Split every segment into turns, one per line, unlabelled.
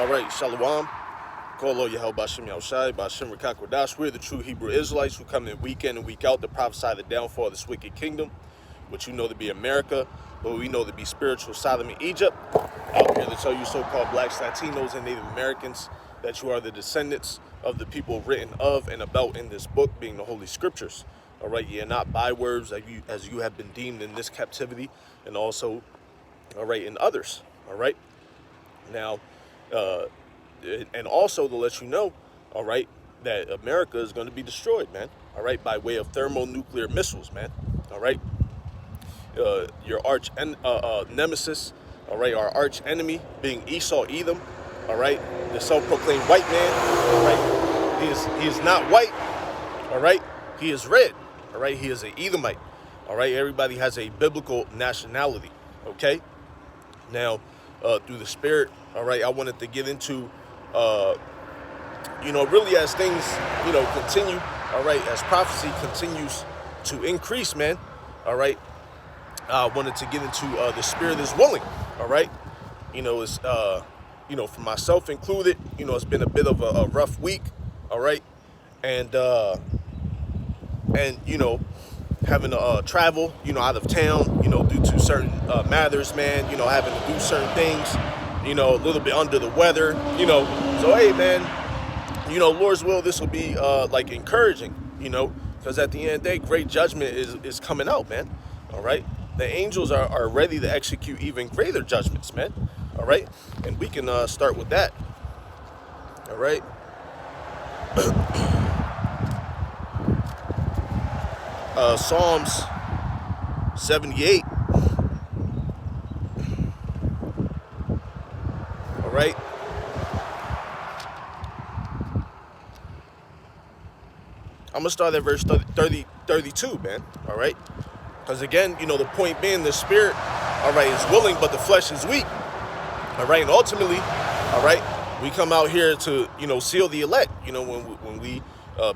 All right, Shalom. Kolo Yahel Bashem Yahushai, Bashem Rakakwadash. We're the true Hebrew Israelites who come in week in and week out to prophesy the downfall of this wicked kingdom, which you know to be America, but we know to be spiritual Sodom and Egypt. Out here to tell you so-called blacks, Latinos, and Native Americans that you are the descendants of the people written of and about in this book, being the Holy Scriptures. All right, you're not bywords as you have been deemed in this captivity, and also, all right, in others. All right. Now, and also to let you know, all right, that America is going to be destroyed, man. All right, by way of thermonuclear missiles, man. All right, your arch nemesis, all right, our arch enemy being Esau Edom, all right, the self-proclaimed white man, all right. He is not white, all right. He is red, all right. He is an Edomite, all right. Everybody has a biblical nationality, okay. Now, through the Spirit, all right, I wanted to get into, really as things, continue, all right, as prophecy continues to increase, man, all right, I wanted to get into the Spirit is willing, all right, it's, for myself included, it's been a bit of a rough week, all right, and having to travel, out of town, due to certain matters, man, having to do certain things, a little bit under the weather, so, hey, man, Lord's will, this will be, encouraging, because at the end of the day, great judgment is coming out, man, all right? The angels are ready to execute even greater judgments, man, all right? And we can start with that, all right? Psalms 78, all right? I'm going to start at verse 32, man, all right? Because again, the point being the Spirit, all right, is willing, but the flesh is weak, all right? And ultimately, all right, we come out here to, seal the elect, when we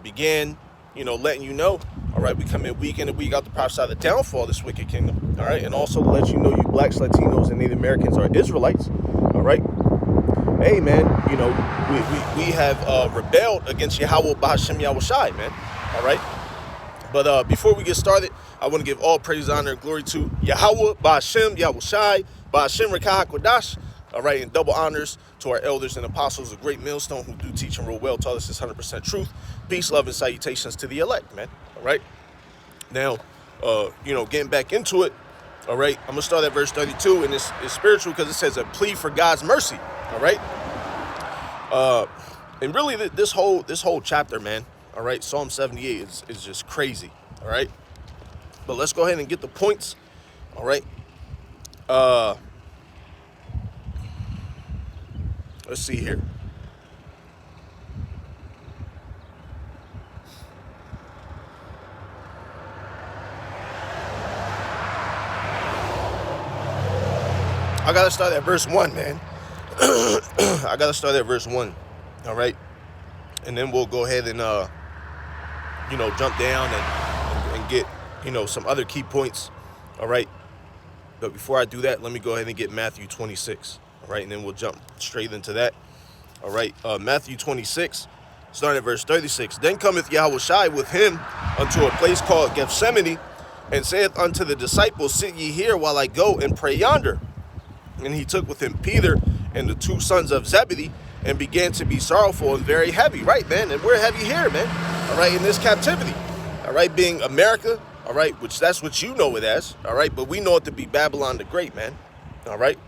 began, letting you know, all right, we come in week and week out to prophesy the downfall of this wicked kingdom, all right? And also to let you know you blacks, Latinos, and Native Americans are Israelites, all right? Hey, man, we have rebelled against Yahweh B'Hashem Yahushai, man, all right? But before we get started, I want to give all praise, honor, and glory to Yahweh B'Hashem Yahushai, B'Hashem Rekah HaKodash, all right, and double honors to our elders and apostles of Great Millstone who do teach and rule well, taught us this 100% truth. Peace, love, and salutations to the elect, man, all right? Now, getting back into it, all right, I'm going to start at verse 32, and it's spiritual because it says a plea for God's mercy, all right? And really, this whole chapter, man, all right, Psalm 78 is just crazy, all right? But let's go ahead and get the points, all right? Let's see here. I got to start at verse 1, man. I got to start at verse 1, all right? And then we'll go ahead and, jump down and get, some other key points, all right? But before I do that, let me go ahead and get Matthew 26, all right? And then we'll jump straight into that, all right? Matthew 26, starting at verse 36. Then cometh Yahushai with him unto a place called Gethsemane, and saith unto the disciples, Sit ye here while I go and pray yonder. And he took with him Peter and the two sons of Zebedee, and began to be sorrowful and very heavy, right, man? And we're heavy here, man, all right, in this captivity, all right, being America, all right, which that's what you know it as, all right, but we know it to be Babylon the Great, man, all right,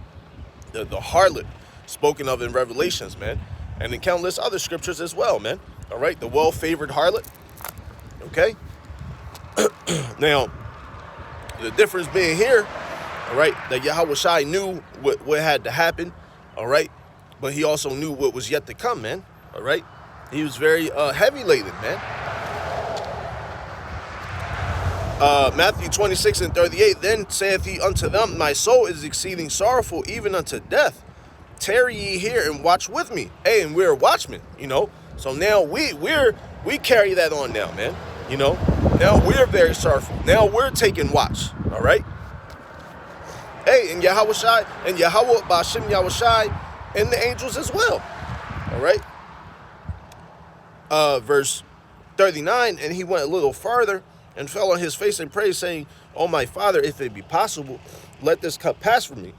the harlot spoken of in Revelations, man, and in countless other scriptures as well, man, all right, the well-favored harlot, okay? Now, the difference being here, all right, that Yahushai knew what had to happen, all right, but he also knew what was yet to come, man, all right? He was very heavy laden, man. Matthew 26 and 38, Then saith he unto them, My soul is exceeding sorrowful, even unto death. Tarry ye here and watch with me. Hey, and we're watchmen, So now we carry that on now, man, Now we're very sorrowful. Now we're taking watch, all right? Hey, and Yahushai, and Yahweh B'Hashem Yahushai, and the angels as well. All right. Verse 39, and he went a little farther and fell on his face and prayed, saying, "O my Father, if it be possible, let this cup pass from me.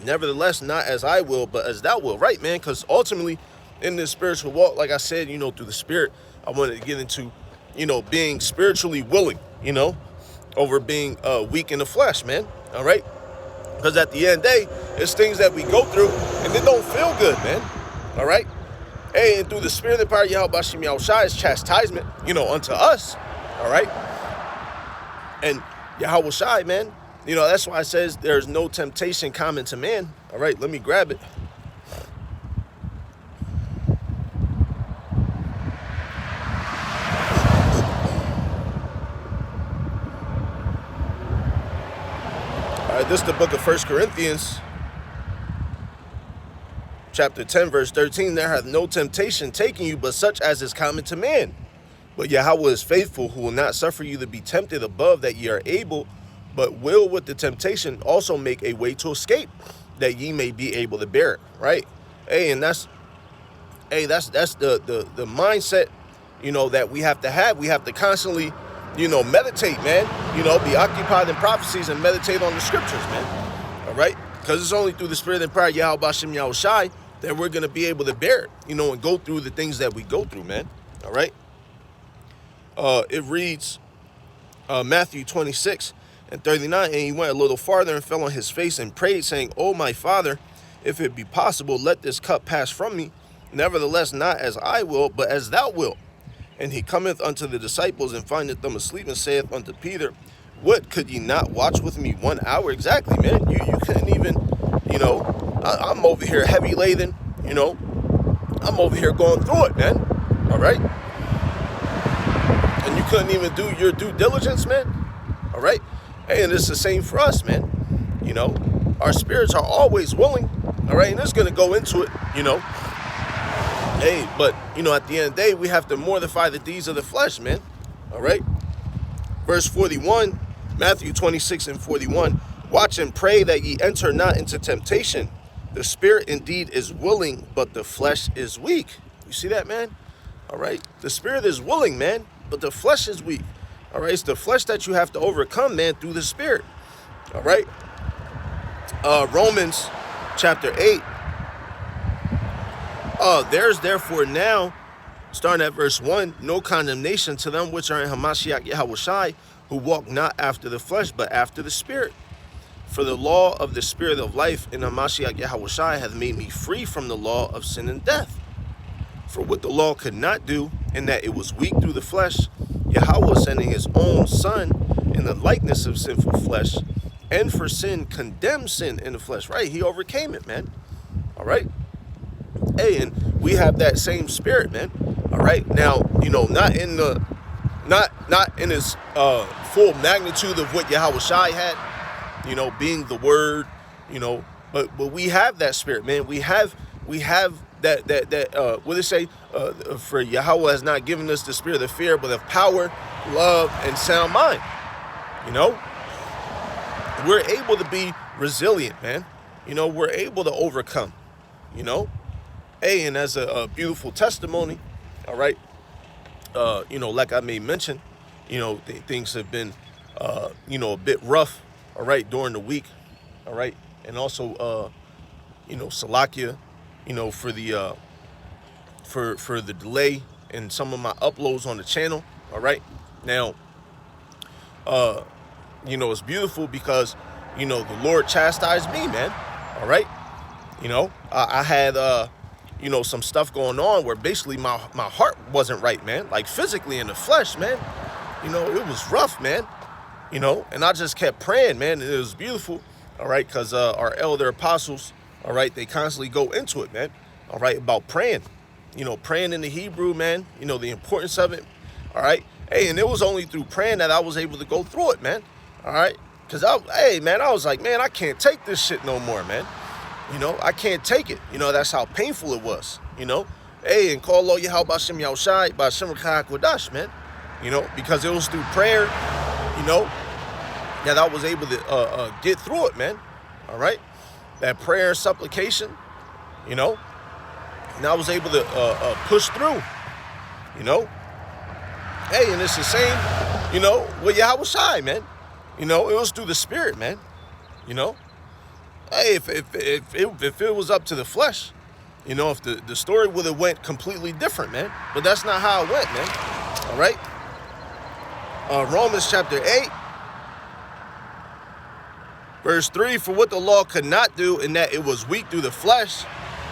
Nevertheless, not as I will, but as thou wilt." Right, man? Because ultimately, in this spiritual walk, like I said, through the Spirit, I wanted to get into, being spiritually willing, over being weak in the flesh, man. All right? Because at the end of the day, it's things that we go through, and it don't feel good, man. All right? Hey, and through the Spirit and the power of Yahweh Bashim Yahushai is chastisement, unto us. All right? And Yahweh Shai, man, that's why it says there's no temptation common to man. All right, let me grab it. All right, this is the book of 1 Corinthians, chapter 10, verse 13. There hath no temptation taken you, but such as is common to man. But Yahweh is faithful, who will not suffer you to be tempted above that ye are able, but will with the temptation also make a way to escape, that ye may be able to bear it. Right? Hey, and that's the mindset, that we have to have. We have to constantly, meditate, man. Be occupied in prophecies and meditate on the scriptures, man. All right? Because it's only through the Spirit and power of Yahweh Bashim Yahushai that we're going to be able to bear it, and go through the things that we go through, man. All right? It reads, Matthew 26 and 39, and he went a little farther and fell on his face and prayed, saying, "O my Father, if it be possible, let this cup pass from me. Nevertheless, not as I will, but as thou wilt." And he cometh unto the disciples and findeth them asleep, and saith unto Peter, "What, could ye not watch with me 1 hour?" Exactly, man. You couldn't even, I'm over here heavy laden, I'm over here going through it, man. All right? And you couldn't even do your due diligence, man. All right? Hey, and it's the same for us, man. Our spirits are always willing. All right? And it's going to go into it, Hey, but, at the end of the day, we have to mortify the deeds of the flesh, man. All right? Verse 41, Matthew 26 and 41. "Watch and pray that ye enter not into temptation. The spirit indeed is willing, but the flesh is weak." You see that, man? All right? The spirit is willing, man, but the flesh is weak. All right? It's the flesh that you have to overcome, man, through the Spirit. All right? Romans chapter 8. There's therefore now, starting at verse 1, no condemnation to them which are in Hamashiach Yahushai, who walk not after the flesh, but after the Spirit. For the law of the Spirit of life in Hamashiach Yahushai hath made me free from the law of sin and death. For what the law could not do, in that it was weak through the flesh, Yahweh sending his own Son in the likeness of sinful flesh, and for sin condemned sin in the flesh. Right? He overcame it, man. All right? Hey, and we have that same spirit, man. All right? Now, not in his full magnitude of what Yahweh Shai had, being the word, but we have that spirit, man. We have that what did it say? For Yahweh has not given us the spirit of fear, but of power, love, and sound mind. We're able to be resilient, man. We're able to overcome, Hey, and as a beautiful testimony, all right, like I may mention, things have been, a bit rough, all right, during the week, all right, and also, Salakia, for the for the delay in some of my uploads on the channel, all right. Now, it's beautiful because, the Lord chastised me, man, all right. I had, some stuff going on where basically my heart wasn't right, man, like physically in the flesh, man. It was rough, man, and I just kept praying, man, and it was beautiful, all right, because our elder apostles, all right, they constantly go into it, man, all right, about praying, praying in the Hebrew, man, the importance of it, all right. Hey, and it was only through praying that I was able to go through it, man, all right, because I was like, man, I can't take this shit no more, man. I can't take it. That's how painful it was. Hey, and call lo Yahweh Bashim Yahushai, Bashim Rakah Kodash, man. Because it was through prayer, that I was able to get through it, man. All right? That prayer and supplication, you know, and I was able to push through, you know. Hey, and it's the same, you know, with Yahweh Shai, man. You know, it was through the Spirit, man. You know, hey, if it was up to the flesh, you know, if the story would have went completely different, man. But that's not how it went, man. All right. Romans chapter 8, verse 3, for what the law could not do, in that it was weak through the flesh,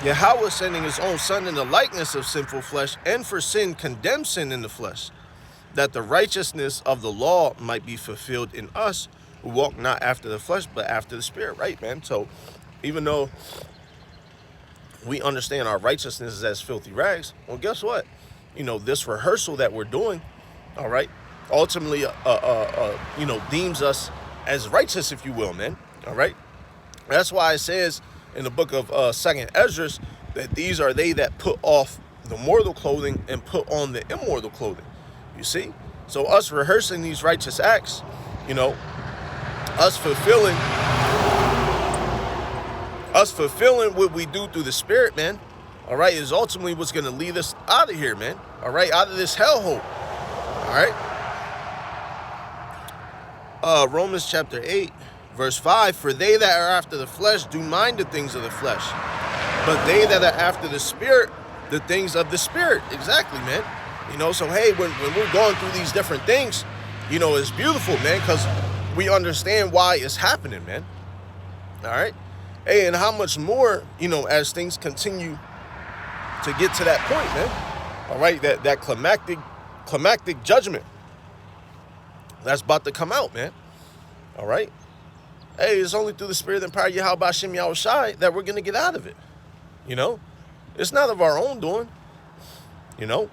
Yahweh sending his own Son in the likeness of sinful flesh, and for sin condemned sin in the flesh, that the righteousness of the law might be fulfilled in us, who walk not after the flesh, but after the Spirit, right, man? So even though we understand our righteousness is as filthy rags, well, guess what? You know, this rehearsal that we're doing, all right, ultimately, you know, deems us as righteous, if you will, man, all right? That's why it says in the book of 2nd Ezra that these are they that put off the mortal clothing and put on the immortal clothing, you see? So us rehearsing these righteous acts, you know, us fulfilling what we do through the Spirit, man, all right, is ultimately what's going to lead us out of here, man, all right, out of this hellhole, all right? Romans chapter 8, verse 5, for they that are after the flesh do mind the things of the flesh, but they that are after the Spirit, the things of the Spirit. Exactly, man. You know, so hey, when we're going through these different things, you know, it's beautiful, man, because we understand why it's happening, man. All right? Hey, and how much more, you know, as things continue to get to that point, man. All right, that climactic judgment that's about to come out, man. All right? Hey, it's only through the Spirit and power of Yahweh Hashem Yahweh Shai that we're going to get out of it. You know? It's not of our own doing. You know?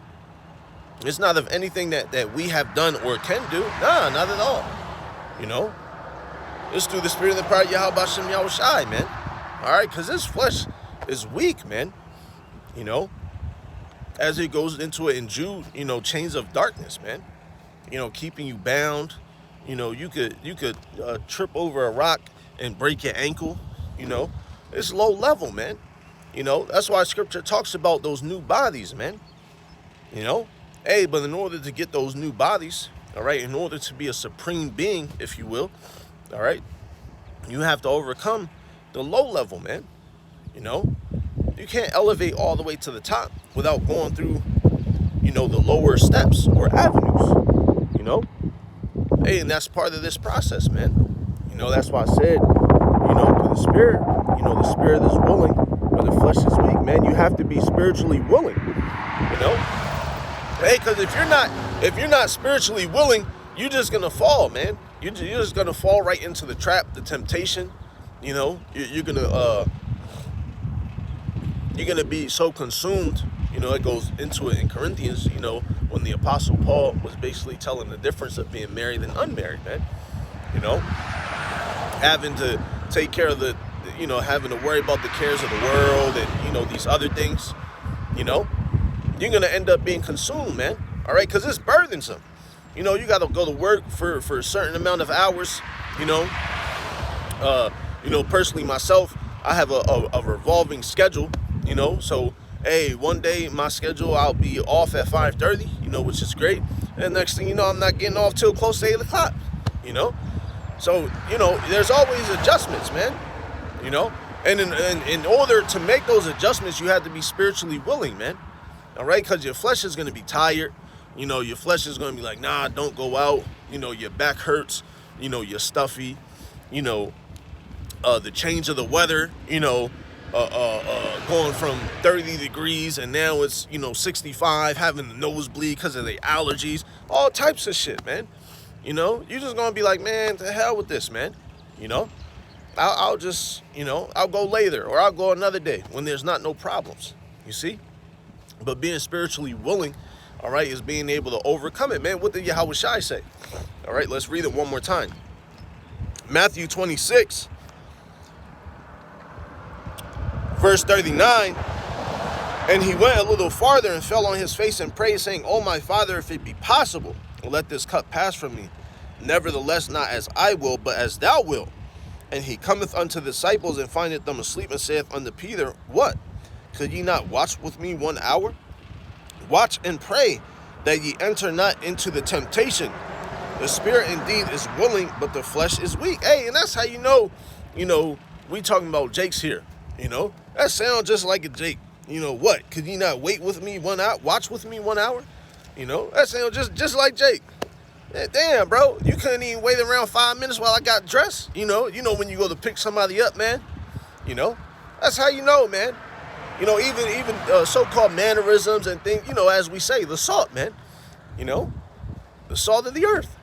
It's not of anything that we have done or can do. Nah, not at all. You know? It's through the Spirit and the power of Yahweh Hashem Yahweh Shai, man. All right? Because this flesh is weak, man. You know? As it goes into it in Jude, you know, chains of darkness, man. You know, keeping you bound. You know, you could trip over a rock and break your ankle. You know, it's low level, man. You know, that's why Scripture talks about those new bodies, man. You know, hey, but in order to get those new bodies, all right, in order to be a supreme being, if you will, all right, you have to overcome the low level, man. You know, you can't elevate all the way to the top without going through, you know, the lower steps or avenues. You know, hey, and that's part of this process, man. You know, that's why I said, you know, through the Spirit, you know, the Spirit is willing, but the flesh is weak, man. You have to be spiritually willing, you know. Hey, because if you're not spiritually willing, you're just gonna fall, man. You're just gonna fall right into the trap, the temptation. You know, you're gonna be so consumed. You know, it goes into it in Corinthians, you know, when the Apostle Paul was basically telling the difference of being married and unmarried, man. You know, having to take care of you know, having to worry about the cares of the world and, you know, these other things, you know, you're going to end up being consumed, man. All right, because it's burdensome. You know, you got to go to work for a certain amount of hours, you know. Personally myself, I have a revolving schedule, you know, so hey, one day my schedule, I'll be off at 5:30, you know, which is great. And next thing you know, I'm not getting off till close to 8 o'clock, you know. So, you know, there's always adjustments, man, you know. And in order to make those adjustments, you have to be spiritually willing, man. All right, because your flesh is going to be tired. You know, your flesh is going to be like, nah, don't go out. You know, your back hurts. You know, you're stuffy. You know, the change of the weather, you know, going from 30 degrees and now it's, you know, 65, having the nosebleed because of the allergies, all types of shit, man. You know, you're just going to be like, man, to hell with this, man. You know, I'll just, you know, I'll go later or I'll go another day when there's no problems, you see? But being spiritually willing, all right, is being able to overcome it, man. What did Yahweh Shai say? All right, let's read it one more time. Matthew 26, verse 39. And he went a little farther and fell on his face and prayed, saying, "Oh, my Father, if it be possible, let this cup pass from me. Nevertheless, not as I will, but as thou wilt. And he cometh unto the disciples and findeth them asleep and saith unto Peter, What? Could ye not watch with me 1 hour? Watch and pray that ye enter not into the temptation. The spirit indeed is willing, but the flesh is weak. Hey, and that's how you know, we talking about Jakes here. That sounds just like a Jake. What? Could ye not wait with me 1 hour? Watch with me 1 hour? That sounds just like Jake. Yeah, damn, bro. You couldn't even wait around 5 minutes while I got dressed. When you go to pick somebody up, man. That's how you know, man. Even so-called mannerisms and things, as we say, the salt, man. The salt of the earth.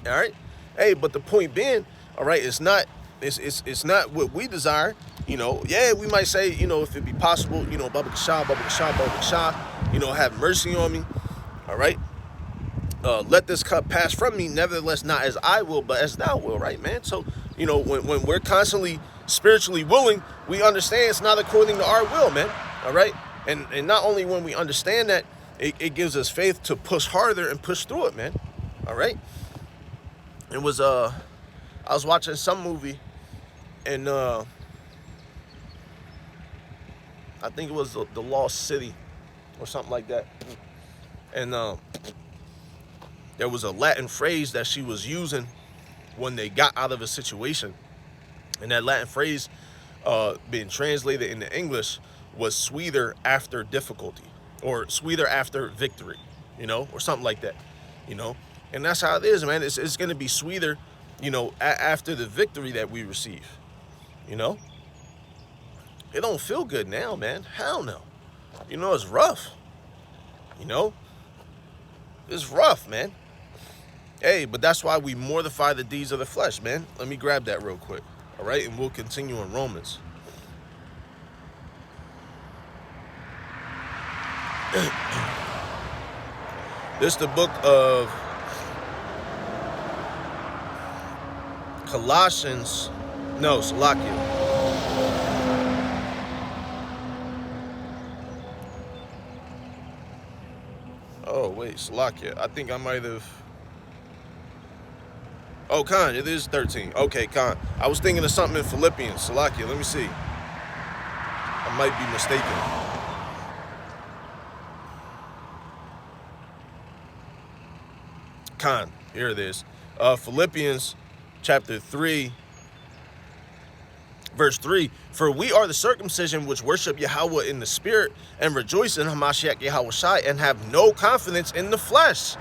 All right? Hey, but the point being, all right, it's not what we desire. Yeah, we might say, if it be possible, Baba Kasha, have mercy on me. All right? Let this cup pass from me, nevertheless, not as I will, but as thou will, right, man? So, when we're constantly spiritually willing, we understand it's not according to our will, man. All right? And not only when we understand that, it gives us faith to push harder and push through it, man. All right? It was, I was watching some movie, and I think it was The Lost City or something like that. And there was a Latin phrase that she was using when they got out of a situation. And that Latin phrase, being translated into English, was sweeter after difficulty, or sweeter after victory, or something like that, And that's how it is, man. It's going to be sweeter, after the victory that we receive, It don't feel good now, man. Hell no. It's rough. It's rough, man. Hey, but that's why we mortify the deeds of the flesh, man. Let me grab that real quick. All right, and we'll continue in Romans. This is the book of Colossians. No, Salakia. Oh, wait, Salakia. I think I might have... Oh, Khan, it is 13. Okay, Khan. I was thinking of something in Philippians. Salakia, let me see. I might be mistaken. Khan, here it is. Philippians chapter 3, verse 3. For we are the circumcision which worship Yahweh in the spirit and rejoice in Hamashiach Yahushai and have no confidence in the flesh.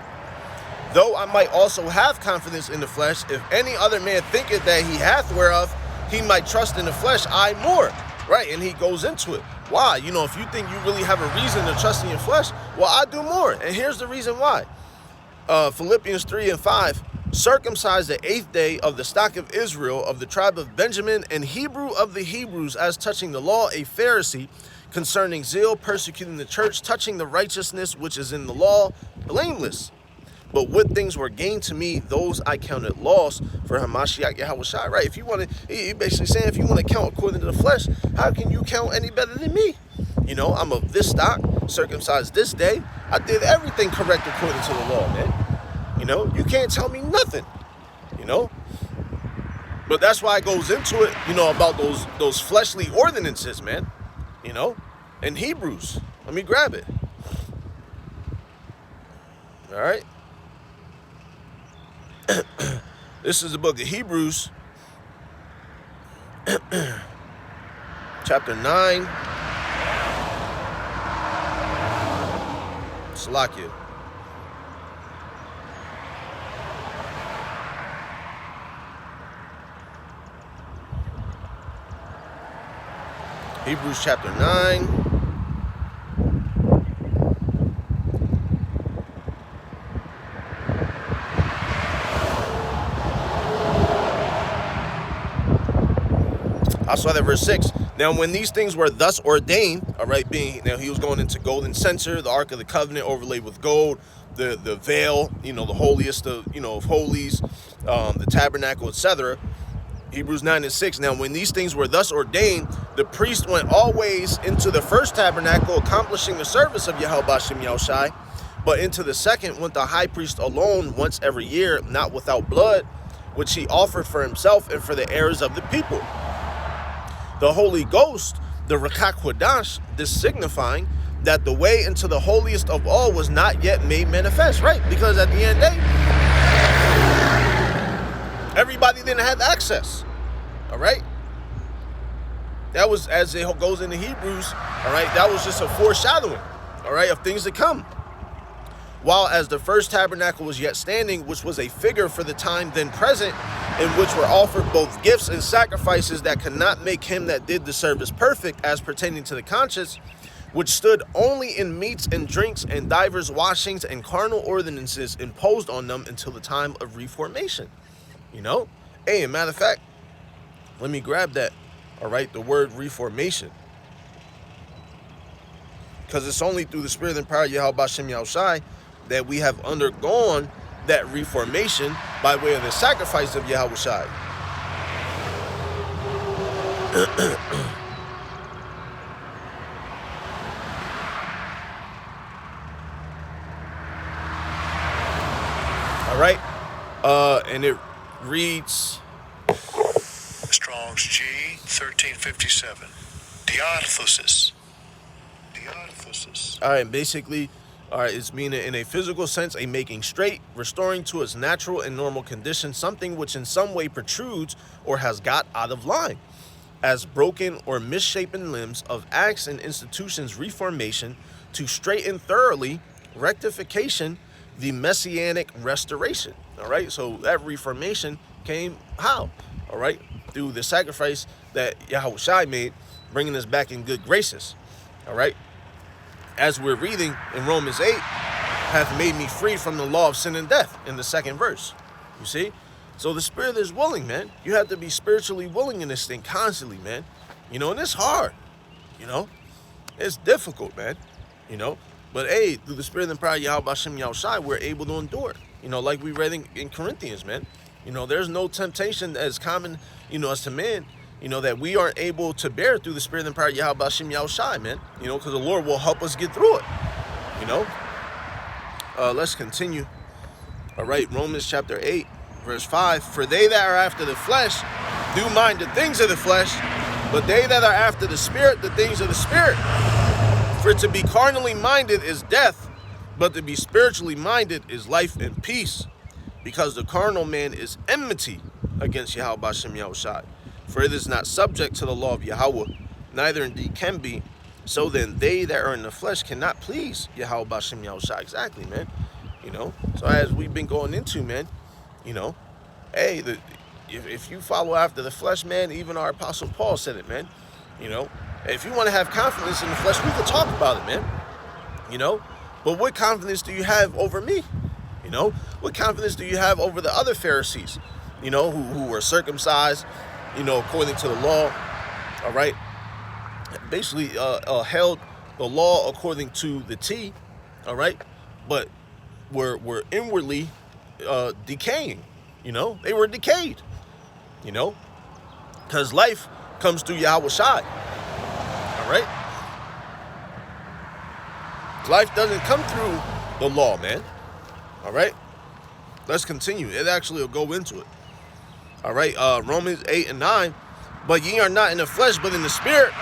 Though I might also have confidence in the flesh, if any other man thinketh that he hath whereof he might trust in the flesh, I more. Right, and he goes into it. Why? If you think you really have a reason to trust in your flesh, well, I do more. And here's the reason why. Philippians 3 and 5. Circumcised the 8th day of the stock of Israel, of the tribe of Benjamin, and Hebrew of the Hebrews, as touching the law, a Pharisee, concerning zeal, persecuting the church, touching the righteousness which is in the law, blameless. But what things were gained to me, those I counted loss for Hamashiach Yahushai. Right? If you want to, he basically saying, if you want to count according to the flesh, how can you count any better than me? I'm of this stock, circumcised this day. I did everything correct according to the law, man. You can't tell me nothing. But that's why it goes into it, about those fleshly ordinances, man. In Hebrews. Let me grab it. All right. This is the book of Hebrews, chapter 9. Salakia. Hebrews chapter 9. I saw that verse 6. Now, when these things were thus ordained, all right, he was going into golden censer, the Ark of the Covenant overlaid with gold, the veil, the holiest of, of holies, the tabernacle, etc. Hebrews 9 and 6. Now, when these things were thus ordained, the priest went always into the first tabernacle, accomplishing the service of Yahweh Bashem Yahushai. But into the second went the high priest alone once every year, not without blood, which he offered for himself and for the errors of the people. The Holy Ghost the Rakak Hadash, this signifying that the way into the holiest of all was not yet made manifest, right? Because at the end of the day, everybody didn't have access, all right? That was, as it goes into Hebrews, all right, that was just a foreshadowing, all right, of things to come. While as the first tabernacle was yet standing, which was a figure for the time then present, in which were offered both gifts and sacrifices that could not make him that did the service perfect as pertaining to the conscience, which stood only in meats and drinks and divers washings and carnal ordinances imposed on them until the time of reformation. You know? Hey, as a matter of fact, let me grab that. All right, the word reformation. Because it's only through the spirit and power of Yahweh Bashem Yahushai that we have undergone that reformation by way of the sacrifice of Yahweh Shai. All right, and it reads
Strong's G 1357. Diarthusis.
All right, basically, all right, it's meaning in a physical sense, a making straight, restoring to its natural and normal condition something which in some way protrudes or has got out of line, as broken or misshapen limbs of acts and institutions, reformation, to straighten thoroughly, rectification, the messianic restoration. All right, so that reformation came how? All right, through the sacrifice that Yahweh Shai made, bringing us back in good graces. All right, as we're reading in Romans 8, hath made me free from the law of sin and death in the second verse. You see? So the spirit is willing, man. You have to be spiritually willing in this thing constantly, man. You know, and it's hard. You know, it's difficult, man. You know, but hey, through the spirit and power of Yahweh Bashem Yahushai, we're able to endure it. You know, like we read in Corinthians, man. You know, there's no temptation as common, you know, as to men, you know, that we aren't able to bear through the spirit and power of Yahweh Bashem Yahushai, man. You know, because the Lord will help us get through it. You know, let's continue. All right, Romans chapter 8, verse 5. For they that are after the flesh do mind the things of the flesh, but they that are after the spirit, the things of the spirit. For to be carnally minded is death, but to be spiritually minded is life and peace. Because the carnal man is enmity against Yahweh Bashem Yahushai. For it is not subject to the law of Yahweh, neither indeed can be. So then they that are in the flesh cannot please Yahweh Bashem Yahushai. Exactly, man. You know, so as we've been going into, man, you know, hey, if you follow after the flesh, man, even our Apostle Paul said it, man. You know, if you want to have confidence in the flesh, we can talk about it, man. You know, but what confidence do you have over me? You know, what confidence do you have over the other Pharisees, you know, who were circumcised, you know, according to the law, all right? Basically held the law according to the T, all right? But were inwardly decaying, you know? They were decayed, you know? Because life comes through Yahweh Shai, all right? Life doesn't come through the law, man, all right? Let's continue. It actually will go into it. All right, Romans 8 and 9. But ye are not in the flesh, but in the spirit.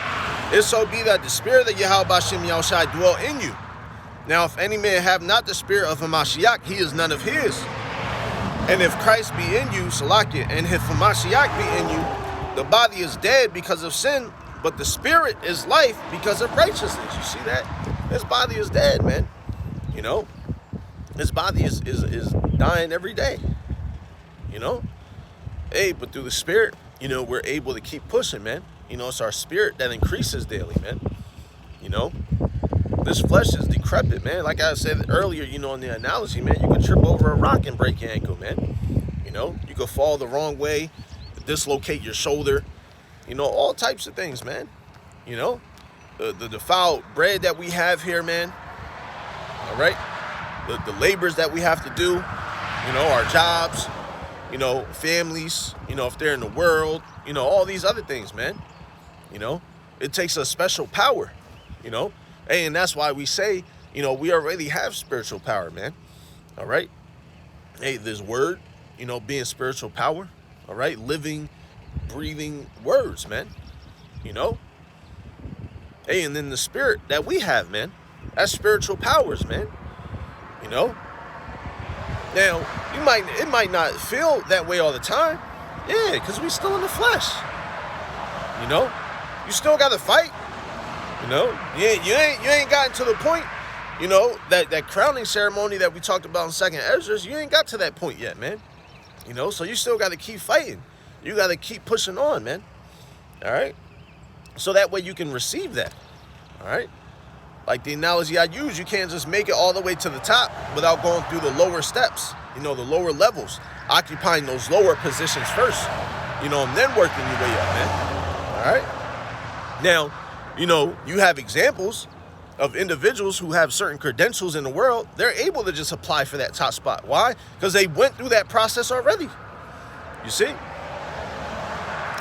If so be that the spirit of Yahweh Bashem Yahushai dwell in you. Now, if any man have not the spirit of Hamashiach, he is none of his. And if Christ be in you, Salakia, and if Hamashiach be in you, the body is dead because of sin, but the spirit is life because of righteousness. You see that? His body is dead, man. You know? His body is dying every day. You know? Hey, but through the spirit, you know, we're able to keep pushing, man. You know, it's our spirit that increases daily, man. You know, this flesh is decrepit, man. Like I said earlier, you know, in the analogy, man, you could trip over a rock and break your ankle, man. You know, you could fall the wrong way, dislocate your shoulder, you know, all types of things, man. You know, the defiled bread that we have here, man. All right. The labors that we have to do, you know, our jobs, you know, families, you know, if they're in the world, you know, all these other things, man. You know, it takes a special power, you know. Hey, and that's why we say, you know, we already have spiritual power, man. All right. Hey, this word, you know, being spiritual power. All right. Living, breathing words, man. You know, Hey, and then the spirit that we have, man. That's spiritual powers, man. You know? Now, it might not feel that way all the time. Yeah, because we still in the flesh. You know? You still got to fight. You know? You ain't gotten to the point, you know, that crowning ceremony that we talked about in 2nd Ezra, you ain't got to that point yet, man. You know? So you still got to keep fighting. You got to keep pushing on, man. All right? So that way you can receive that. All right? Like the analogy I use, you can't just make it all the way to the top without going through the lower steps, you know, the lower levels, occupying those lower positions first, you know, and then working your way up, man. All right? Now, you know, you have examples of individuals who have certain credentials in the world. They're able to just apply for that top spot. Why? Because they went through that process already. You see?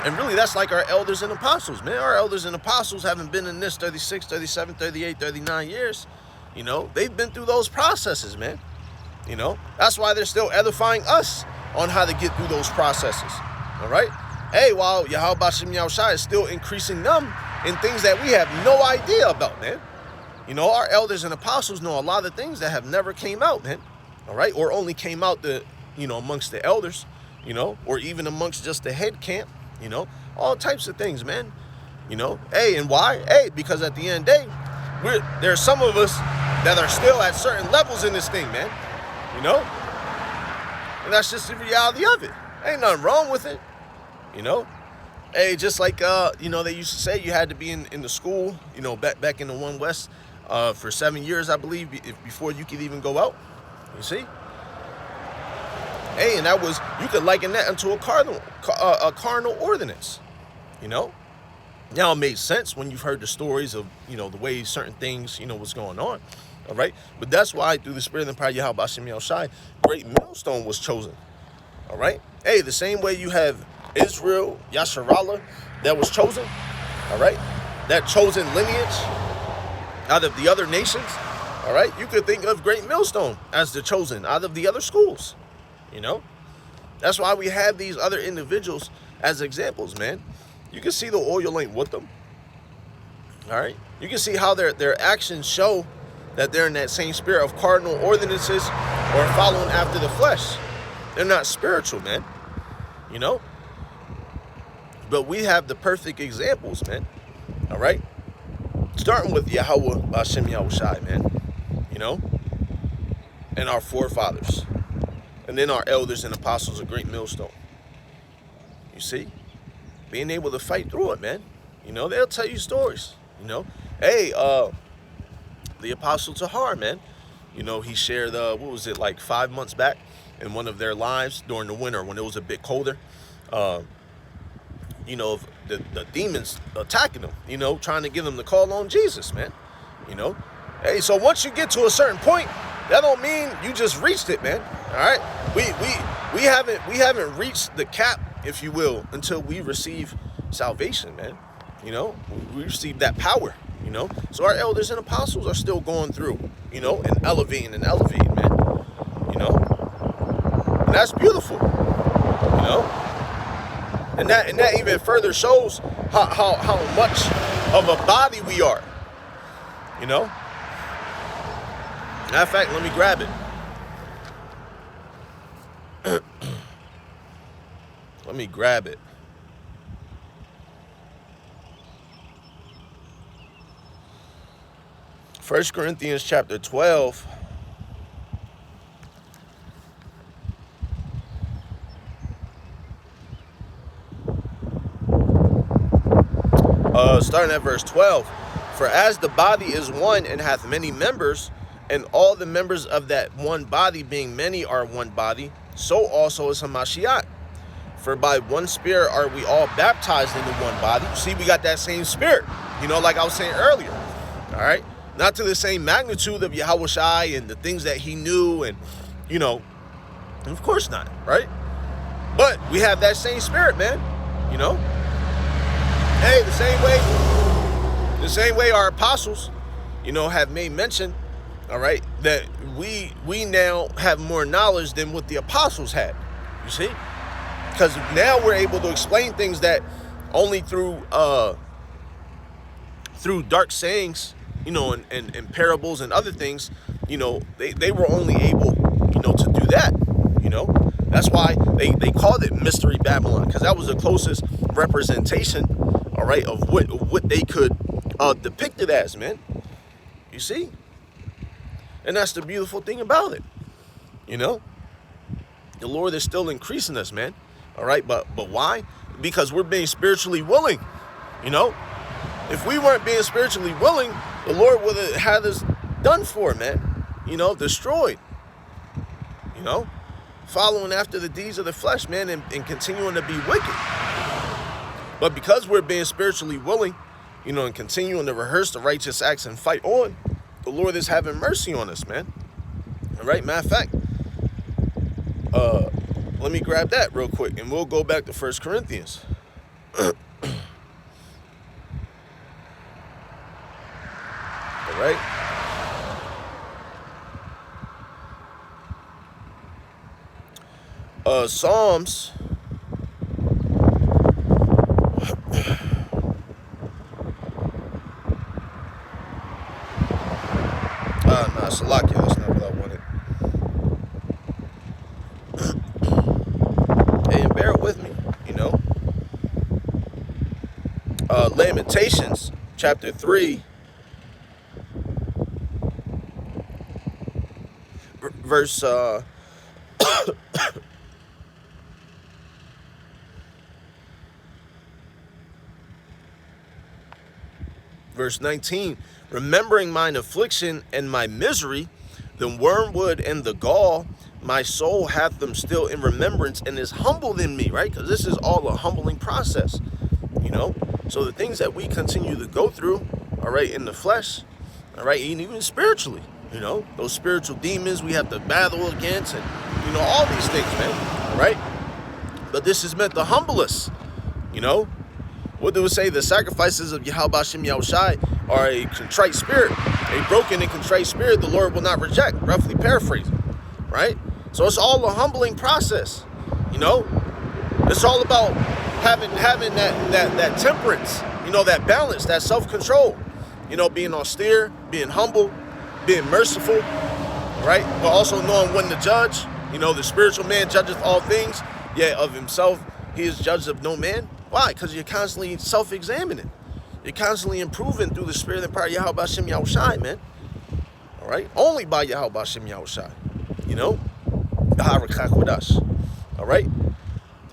And really, that's like our elders and apostles, man. Our elders and apostles haven't been in this 36, 37, 38, 39 years. You know, they've been through those processes, man. You know, that's why they're still edifying us on how to get through those processes. All right? Hey, while Yahweh Bashem Yahushai is still increasing them in things that we have no idea about, man. You know, our elders and apostles know a lot of things that have never came out, man. All right? Or only came out, amongst the elders, you know, or even amongst just the head camp. You know, all types of things, man. You know, hey, and why? Hey, because at the end of the day, there's some of us that are still at certain levels in this thing, man. You know? And that's just the reality of it. Ain't nothing wrong with it. You know? Hey, just like, they used to say you had to be in the school, you know, back in the One West for 7 years, I believe, before you could even go out. You see? Hey, and that was, you could liken that into a carnal ordinance, you know? Now it made sense when you've heard the stories of, you know, the way certain things, you know, what's going on, all right? But that's why through the spirit and power of Yahweh Bashem Yahushai, great millstone was chosen, all right? Hey, the same way you have Israel, Yasharallah, that was chosen, all right? That chosen lineage out of the other nations, all right? You could think of great millstone as the chosen out of the other schools. You know, that's why we have these other individuals as examples, man. You can see the oil ain't with them. All right. You can see how their actions show that they're in that same spirit of cardinal ordinances or following after the flesh. They're not spiritual, man. You know, but we have the perfect examples, man. All right. Starting with Yahweh Bashem Yahushai, man. You know, and our forefathers. And then our elders and apostles, a great millstone. You see? Being able to fight through it, man. You know, they'll tell you stories. You know? Hey, the Apostle Tahar, man. You know, he shared, 5 months back in one of their lives during the winter when it was a bit colder. You know, the demons attacking them, you know, trying to get them to call on Jesus, man. You know? Hey, so once you get to a certain point, that don't mean you just reached it, man. All right, we haven't reached the cap, if you will, until we receive salvation, man. You know, we receive that power. You know, so our elders and apostles are still going through, you know, and elevating, man. You know, and that's beautiful. You know, and that even further shows how much of a body we are. You know. Matter of fact, let me grab it. Let me grab it. First Corinthians chapter 12. Starting at verse 12. For as the body is one and hath many members, and all the members of that one body being many are one body, so also is Hamashiach. For by one spirit are we all baptized into one body. See, we got that same spirit, you know, like I was saying earlier. All right. Not to the same magnitude of Yahushai and the things that he knew, and, you know, of course not, right? But we have that same spirit, man, you know. Hey, the same way our apostles, you know, have made mention, all right, that we now have more knowledge than what the apostles had, you see? Because now we're able to explain things that only through through dark sayings, and parables and other things, they were only able, to do that. That's why they called it Mystery Babylon, because that was the closest representation, all right, of what they could depict it as, man. You see? And that's the beautiful thing about it. The Lord is still increasing us, man. All right, but why? Because we're being spiritually willing. If we weren't being spiritually willing, the Lord would have had us done for, man. Destroyed. Following after the deeds of the flesh, man, and continuing to be wicked. But because we're being spiritually willing, and continuing to rehearse the righteous acts and fight on, the Lord is having mercy on us, man. All right, matter of fact, let me grab that real quick, and we'll go back to 1 Corinthians. All right. Psalms. Salakia, that's not what I wanted. Hey, and bear with me, Lamentations, chapter 3, verse, verse 19, remembering mine affliction and my misery, the wormwood and the gall, my soul hath them still in remembrance and is humbled in me, right? Because this is all a humbling process, So the things that we continue to go through, all right, in the flesh, all right, and even spiritually, those spiritual demons we have to battle against and, all these things, man, all right? But this is meant to humble us, What do it say? The sacrifices of Yahweh Hashem Yahushai are a contrite spirit. A broken and contrite spirit the Lord will not reject, roughly paraphrasing, right? So it's all a humbling process, It's all about having that temperance, that balance, that self-control, being austere, being humble, being merciful, right? But also knowing when to judge. The spiritual man judgeth all things, yet of himself he is judged of no man. Why? Because you're constantly self-examining. You're constantly improving through the spirit and power of Yahweh Hashem Yahushai, man. All right? Only by Yahweh Hashem Yahushai. All right?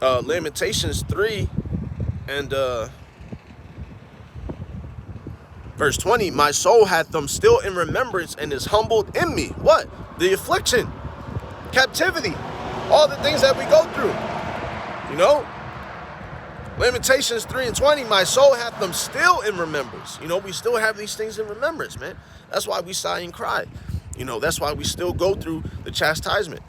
Lamentations 3 and verse 20, my soul hath them still in remembrance and is humbled in me. What? The affliction, captivity, all the things that we go through. Lamentations 3 and 20, my soul hath them still in remembrance. We still have these things in remembrance, man. That's why we sigh and cry. That's why we still go through the chastisement.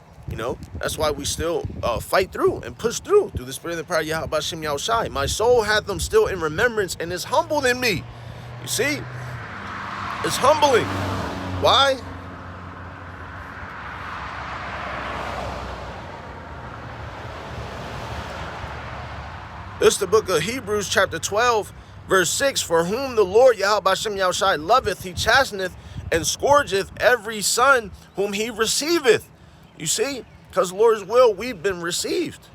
That's why we still fight through and push through the spirit and the power of Yahweh Hashem Yahushai. My soul hath them still in remembrance and is humbled in me. You see? It's humbling. Why? This is the book of Hebrews chapter 12, verse 6. For whom the Lord Yahweh Hashem Yahushai loveth, he chasteneth and scourgeth every son whom he receiveth. You see? Because Lord's will, we've been received.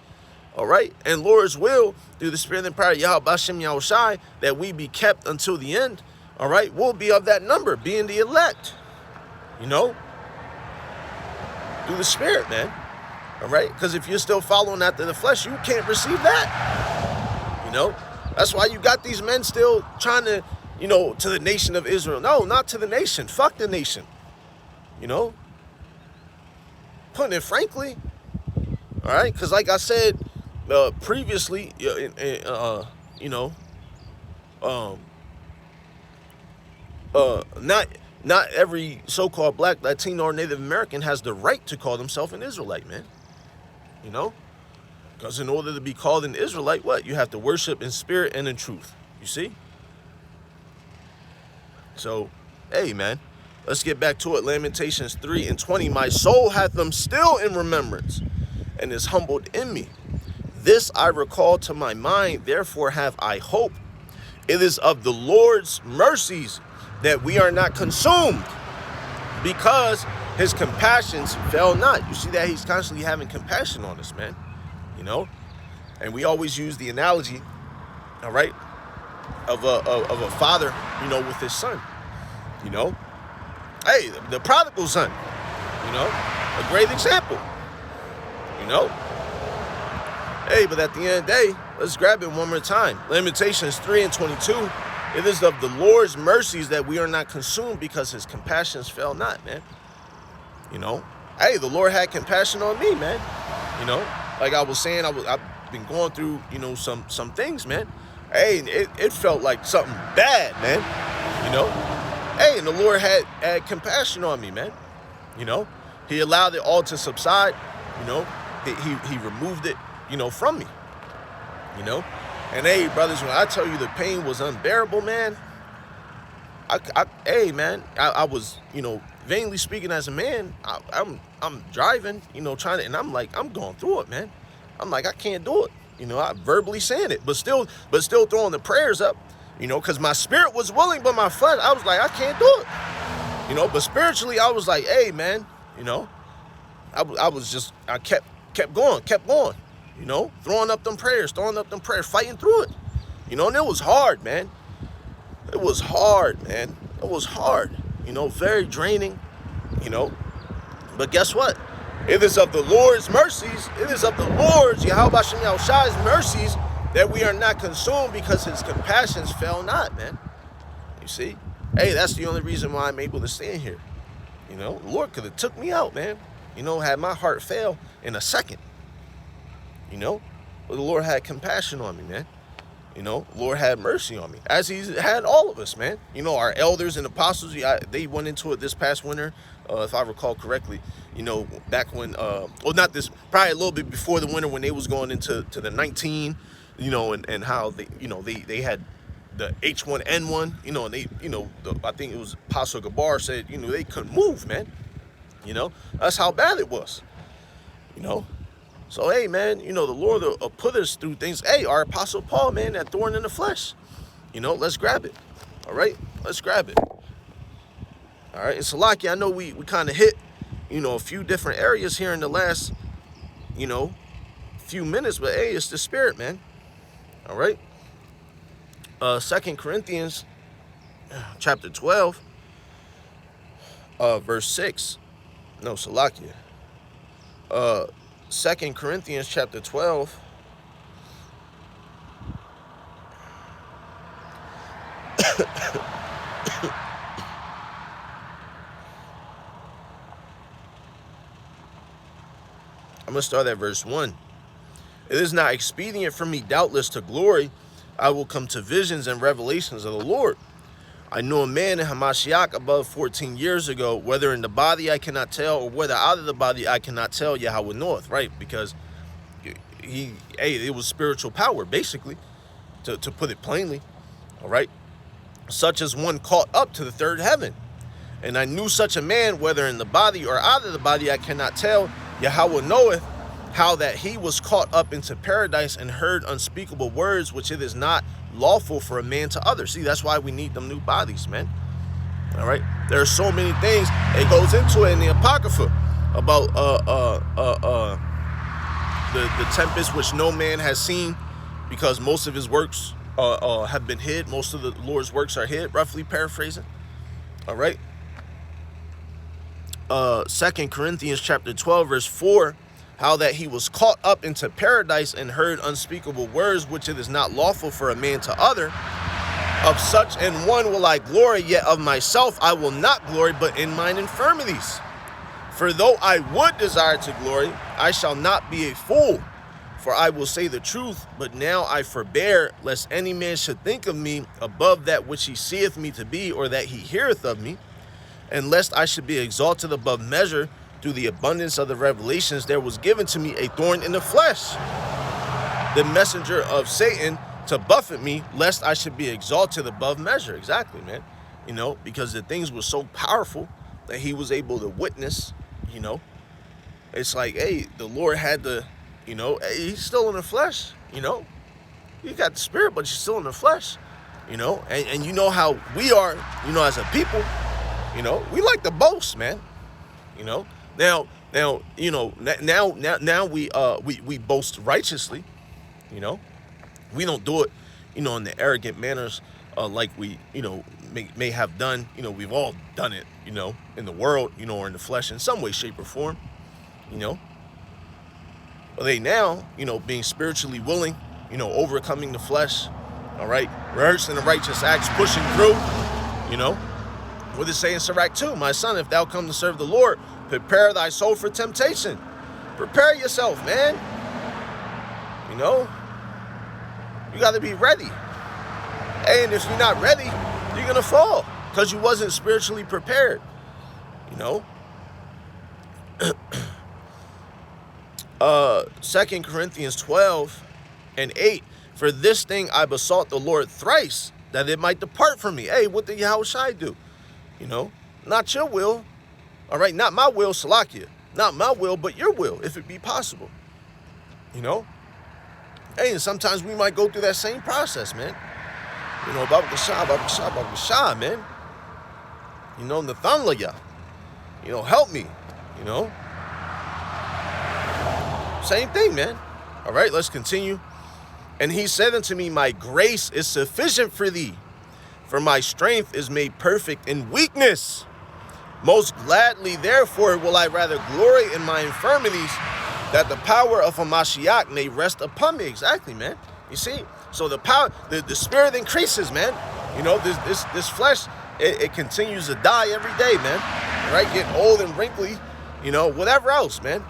All right? And Lord's will, through the spirit and power of Yahweh Hashem Yahushai, that we be kept until the end. All right? We'll be of that number, being the elect. Through the spirit, man. All right? Because if you're still following after the flesh, you can't receive that. That's why you got these men still trying to, to the nation of Israel. No, not to the nation. Fuck the nation. Putting it frankly. All right? Because like I said previously, not every so-called black, Latino, or Native American has the right to call themselves an Israelite, man. Because in order to be called an Israelite, what? You have to worship in spirit and in truth. You see? So, hey, man, let's get back to it. Lamentations 3 and 20. My soul hath them still in remembrance and is humbled in me. This I recall to my mind, therefore have I hope. It is of the Lord's mercies that we are not consumed, because his compassions fail not. You see that he's constantly having compassion on us, man. You know? And we always use the analogy, all right, of a father, you know, with his son. You know? Hey, the prodigal son, you know, a great example. You know? Hey, but at the end of the day, let's grab it one more time. Lamentations 3:22. It is of the Lord's mercies that we are not consumed, because his compassions fail not, man. You know? Hey, the Lord had compassion on me, man. You know? Like I was saying, I've been going through, you know, some things, man. Hey, it felt like something bad, man. You know? Hey, and the Lord had compassion on me, man. You know? He allowed it all to subside. You know? He removed it, you know, from me. You know? And hey, brothers, when I tell you the pain was unbearable, man, I was, you know, vainly speaking as a man, I'm driving, you know, and I'm like, I'm going through it, man. I'm like, I can't do it. You know, I'm verbally saying it, but still throwing the prayers up, you know, because my spirit was willing, but my flesh, I was like, I can't do it. You know, but spiritually, I was like, hey, man, you know, I kept going. You know, throwing up them prayers, fighting through it. You know, and it was hard, man. It was hard, man. It was hard. You know, very draining, you know. But guess what? It is of the Lord's mercies, it is of the Lord's, Yahweh Shem Yahushai's mercies, that we are not consumed, because his compassions fail not, man. You see? Hey, that's the only reason why I'm able to stand here. You know, the Lord could have took me out, man. You know, had my heart fail in a second. You know, but the Lord had compassion on me, man. You know, the Lord had mercy on me, as he's had all of us, man. You know, our elders and apostles, they went into it this past winter, if I recall correctly. You know, back when, well, not this, probably a little bit before the winter, when they was going into the 19, you know, and how they, you know, they had the H1N1, you know, and they, you know, I think it was Apostle Gabar said, you know, they couldn't move, man. You know, that's how bad it was. You know. So, hey, man, you know, the Lord will put us through things. Hey, our Apostle Paul, man, that thorn in the flesh. You know, let's grab it. All right? Let's grab it. All right? And Salaki, I know we kind of hit, you know, a few different areas here in the last, you know, few minutes. But, hey, it's the spirit, man. All right? 2 Corinthians chapter 12, verse 6. No, Salakia. 2 Corinthians chapter 12. I'm going to start at verse 1. It is not expedient for me, doubtless, to glory. I will come to visions and revelations of the Lord. I knew a man in Hamashiach above 14 years ago, whether in the body I cannot tell, or whether out of the body I cannot tell, Yahweh knoweth, right? Because it was spiritual power, basically, to put it plainly, all right? Such as one caught up to the third heaven. And I knew such a man, whether in the body or out of the body I cannot tell, Yahweh knoweth, how that he was caught up into paradise and heard unspeakable words, which it is not lawful for a man to utter. See, that's why we need them new bodies, man. All right, there are so many things. It goes into it in the Apocrypha about the tempest which no man has seen, because most of his works have been hid. Most of the Lord's works are hid, roughly paraphrasing. All right. 2 Corinthians chapter 12, verse 4. How that he was caught up into paradise and heard unspeakable words, which it is not lawful for a man to utter. Of such an one will I glory, yet of myself I will not glory, but in mine infirmities. For though I would desire to glory, I shall not be a fool. For I will say the truth, but now I forbear, lest any man should think of me above that which he seeth me to be, or that he heareth of me. And lest I should be exalted above measure, through the abundance of the revelations, there was given to me a thorn in the flesh, the messenger of Satan, to buffet me, lest I should be exalted above measure. Exactly, man. You know, because the things were so powerful that he was able to witness, you know. It's like, hey, the Lord had to, you know, hey, he's still in the flesh, you know. You got the spirit, but you're still in the flesh. you know, and you know how we are, you know, as a people, you know, we like to boast, man, you know. Now, you know, now we boast righteously, you know. We don't do it, you know, in the arrogant manners like we, you know, may have done. You know, we've all done it, you know, in the world, you know, or in the flesh in some way, shape, or form, you know. But they now, you know, being spiritually willing, you know, overcoming the flesh, all right, rehearsing the righteous acts, pushing through, you know. What does it say in Sirach 2? My son, if thou come to serve the Lord, prepare thy soul for temptation. Prepare yourself, man. You know, you got to be ready. And if you're not ready, you're going to fall because you wasn't spiritually prepared, you know. 2 Corinthians 12:8. For this thing I besought the Lord thrice, that it might depart from me. Hey, what did Yahushua do? You know, not your will. All right, not my will, Salakia. Not my will, but your will, if it be possible. You know? Hey, and sometimes we might go through that same process, man. You know, Baruch Shah, man. You know, Nathanlaya. You know, help me. You know? Same thing, man. All right, let's continue. And he said unto me, my grace is sufficient for thee, for my strength is made perfect in weakness. Most gladly, therefore, will I rather glory in my infirmities, that the power of Hamashiach may rest upon me. Exactly, man. You see? So the power, the spirit increases, man. You know, this flesh, it continues to die every day, man. All right? Get old and wrinkly, you know, whatever else, man.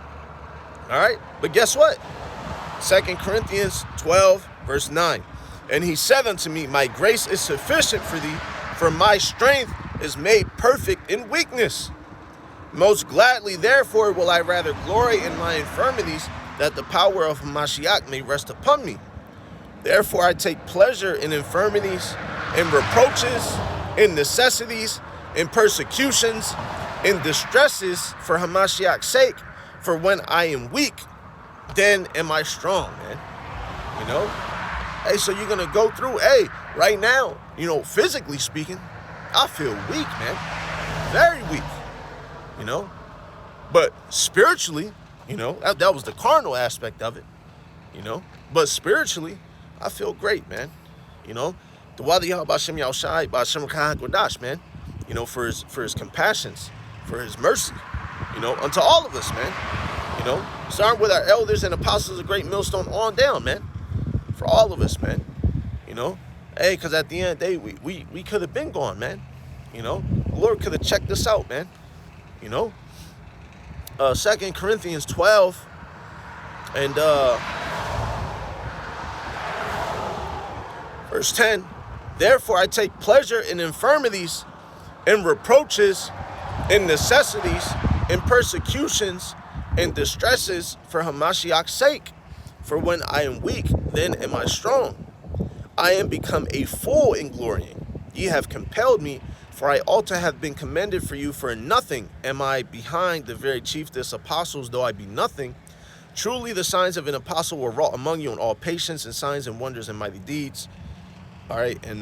All right? But guess what? 2 Corinthians 12:9. And he said unto me, my grace is sufficient for thee, for my strength is made perfect in weakness. Most gladly, therefore, will I rather glory in my infirmities, that the power of Mashiach may rest upon me. Therefore, I take pleasure in infirmities, in reproaches, in necessities, in persecutions, in distresses for Hamashiach's sake. For when I am weak, then am I strong, man. You know? Hey, so you're going to go through, hey, right now, you know, physically speaking, I feel weak, man. Very weak, you know? But spiritually, you know, that was the carnal aspect of it, you know? But spiritually, I feel great, man. You know? The Wadiyah B'Shem Yahushai, B'Shem Kodash, man. You know, for his compassions, for his mercy, you know, unto all of us, man. You know, starting with our elders and apostles of Great Millstone on down, man. For all of us, man. You know, hey, because at the end of the day, we could have been gone, man. You know, the Lord could have checked us out, man. You know, 2 Corinthians 12 and verse 10. Therefore, I take pleasure in infirmities, in reproaches, in necessities, in persecutions, in distresses for Hamashiach's sake. For when I am weak, then am I strong. I am become a fool in glorying. Ye have compelled me, for I ought to have been commended for you. For nothing am I behind the very chiefest apostles, though I be nothing. Truly the signs of an apostle were wrought among you in all patience and signs and wonders and mighty deeds. All right, and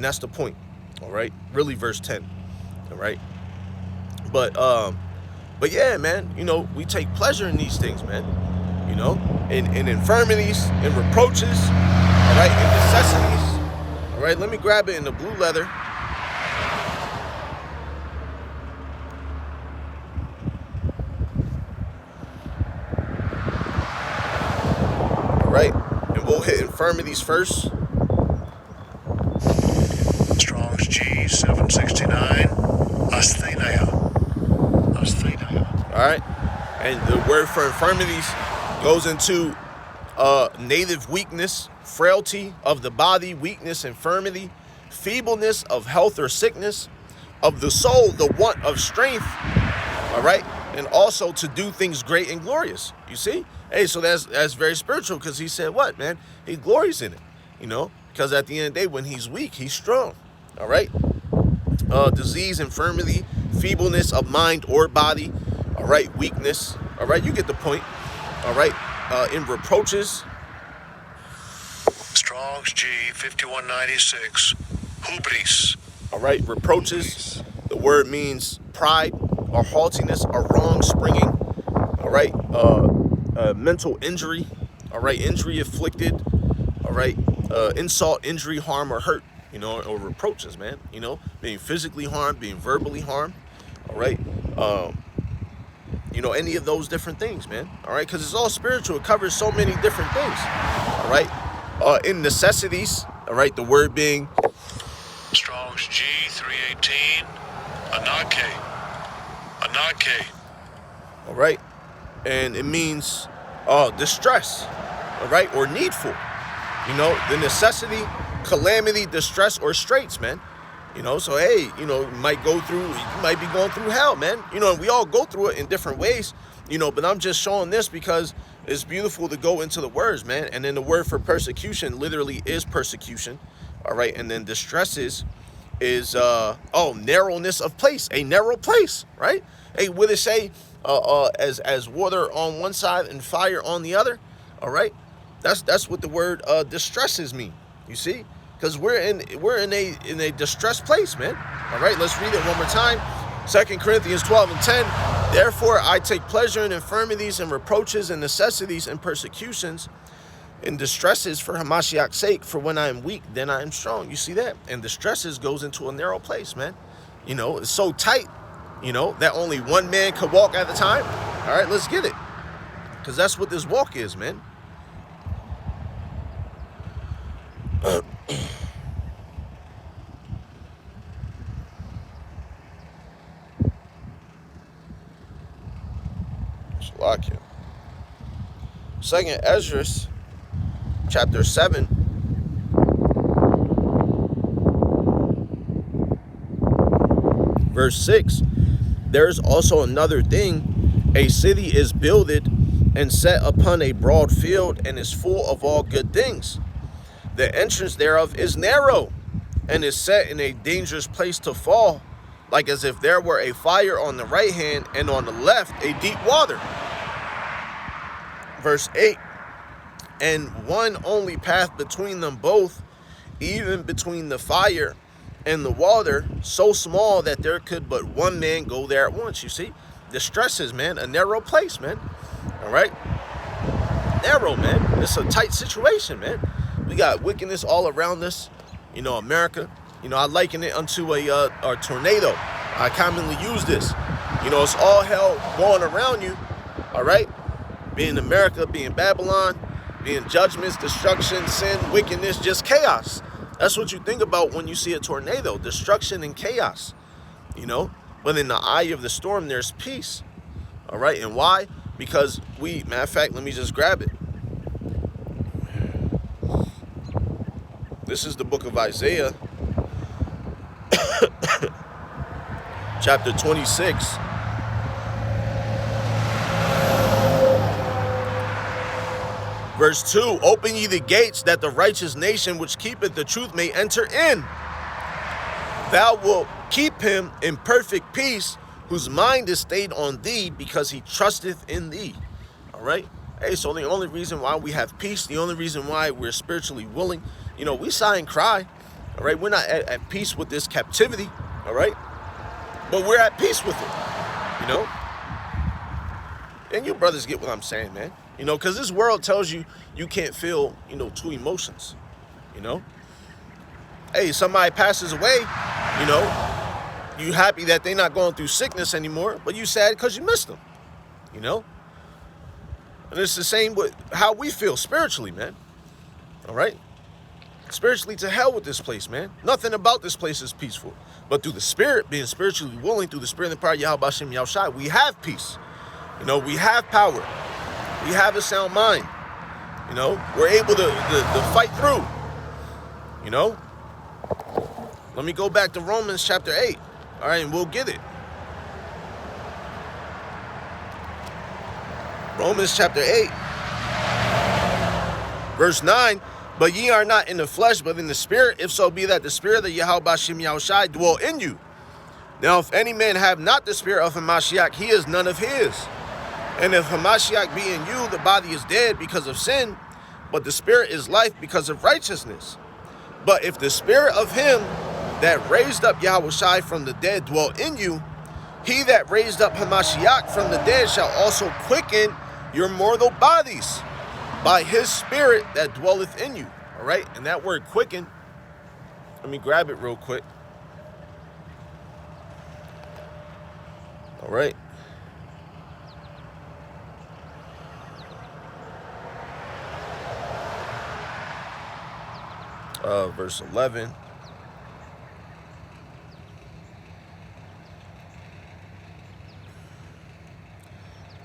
that's the point. All right, really verse 10. All right, but yeah, man, you know, we take pleasure in these things, man. You know, in infirmities, in reproaches, all right, in necessities. All right, let me grab it in the blue leather. All right, and we'll hit infirmities first.
Strong's G 769. Asthenaya.
All right, and the word for infirmities goes into native weakness, frailty of the body, weakness, infirmity, feebleness of health or sickness, of the soul, the want of strength. All right, and also to do things great and glorious. You see, hey, so that's very spiritual, because he said what, man? He glories in it, you know, because at the end of the day, when he's weak, he's strong. All right, disease, infirmity, feebleness of mind or body. All right, weakness. All right, you get the point. All right, in reproaches.
Strong's G 5196. Hubris.
All right, reproaches. The word means pride or haughtiness or wrong springing. All right, mental injury. All right, injury inflicted. All right, insult, injury, harm, or hurt. You know, or reproaches, man. You know, being physically harmed, being verbally harmed. All right, you know, any of those different things, man. All right, because it's all spiritual. It covers so many different things. All right, in necessities. All right, the word being
Strong's G 318. Anake. Anake.
all right, and it means distress, all right, or needful. You know, the necessity, calamity, distress, or straits, man. You know, so hey, you know, you might be going through hell, man. You know, we all go through it in different ways, you know, but I'm just showing this because it's beautiful to go into the words, man. And then the word for persecution literally is persecution. All right, and then distresses is narrowness of place, a narrow place, right? Hey, would it say as water on one side and fire on the other? All right, that's what the word distresses mean. You see, because we're in a distressed place, man. All right, let's read it one more time. 2 Corinthians 12 and 10. Therefore, I take pleasure in infirmities and reproaches and necessities and persecutions and distresses for Hamashiach's sake. For when I am weak, then I am strong. You see that? And distresses goes into a narrow place, man. You know, it's so tight, you know, that only one man could walk at a time. All right, let's get it. Because that's what this walk is, man. Shalakia. 2nd Ezra, chapter 7. Verse 6. There is also another thing. A city is builded and set upon a broad field and is full of all good things. The entrance thereof is narrow and is set in a dangerous place to fall, like as if there were a fire on the right hand and on the left a deep water. Verse 8. And one only path between them both, even between the fire and the water, so small that there could but one man go there at once. You see, distresses, man, a narrow place, man. All right, narrow, man. It's a tight situation, man. We got wickedness all around us. You know, America. You know, I liken it unto a tornado. I commonly use this. You know, it's all hell going around you. All right, being America, being Babylon, being judgments, destruction, sin, wickedness, just chaos. That's what you think about when you see a tornado, destruction and chaos, you know. But in the eye of the storm, there's peace, all right? And why? Because matter of fact, let me just grab it. This is the book of Isaiah, chapter 26. Verse 2, open ye the gates, that the righteous nation which keepeth the truth may enter in. Thou wilt keep him in perfect peace, whose mind is stayed on thee, because he trusteth in thee. All right? Hey, so the only reason why we have peace, the only reason why we're spiritually willing, you know, we sigh and cry. All right? We're not at peace with this captivity. All right? But we're at peace with it. You know? And you brothers get what I'm saying, man. You know, because this world tells you you can't feel, you know, two emotions, you know. Hey, somebody passes away, you know, you happy that they're not going through sickness anymore, but you sad because you missed them, you know. And it's the same with how we feel spiritually, man. All right. Spiritually, to hell with this place, man. Nothing about this place is peaceful. But through the Spirit, being spiritually willing, through the Spirit and the power of Yahweh Hashem Yahushai, we have peace. You know, we have power. We have a sound mind. You know, we're able to fight through. You know, let me go back to Romans chapter 8. All right, and we'll get it. Romans chapter 8, verse 9. But ye are not in the flesh, but in the Spirit, if so be that the Spirit of Yahweh Hashem Yahushai dwell in you. Now, if any man have not the Spirit of Hamashiach, he is none of his. And if Hamashiach be in you, the body is dead because of sin, but the spirit is life because of righteousness. But if the spirit of him that raised up Yahushua from the dead dwell in you, he that raised up Hamashiach from the dead shall also quicken your mortal bodies by his spirit that dwelleth in you. All right, and that word quicken, let me grab it real quick. All right. Verse 11.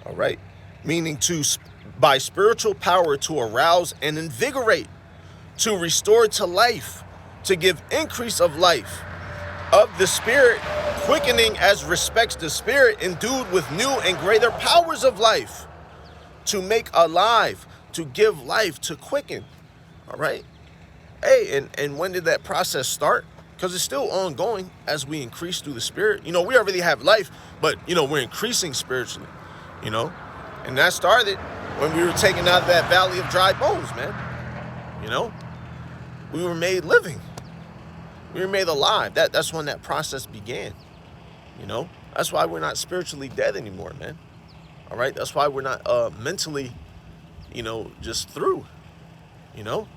All right. Meaning by spiritual power to arouse and invigorate, to restore to life, to give increase of life, of the spirit, quickening as respects the spirit endued with new and greater powers of life, to make alive, to give life, to quicken. All right. Hey, and when did that process start? Because it's still ongoing as we increase through the spirit. You know, we already have life, but, you know, we're increasing spiritually, you know. And that started when we were taken out of that valley of dry bones, man. You know, we were made living. We were made alive. That's when that process began, you know. That's why we're not spiritually dead anymore, man. All right, that's why we're not mentally, you know, just through, you know.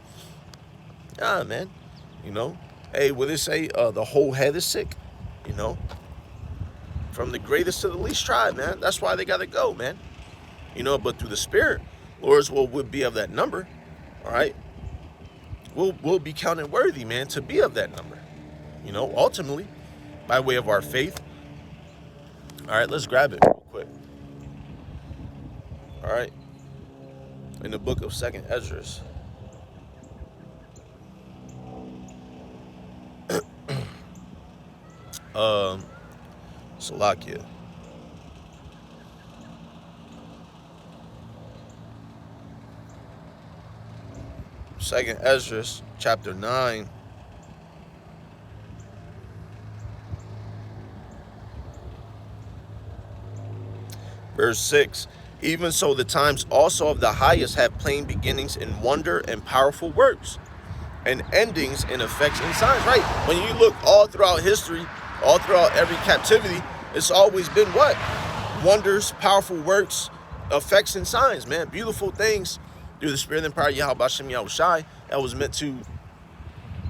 Yeah, man, you know. Hey, what they say, the whole head is sick, you know. From the greatest to the least tribe, man. That's why they got to go, man. You know, but through the spirit, Lord's will would be of that number, all right. We'll be counted worthy, man, to be of that number, you know, ultimately, by way of our faith. All right, let's grab it real quick. All right, in the book of 2nd Esdras. Salakia. Second Esdras, chapter 9. Verse 6. Even so the times also of the highest have plain beginnings in wonder and powerful works, and endings in effects and signs. Right. When you look all throughout history, all throughout every captivity, it's always been what? Wonders, powerful works, effects and signs, man. Beautiful things through the spirit and power of Yahweh Bashem Yahushai that was meant to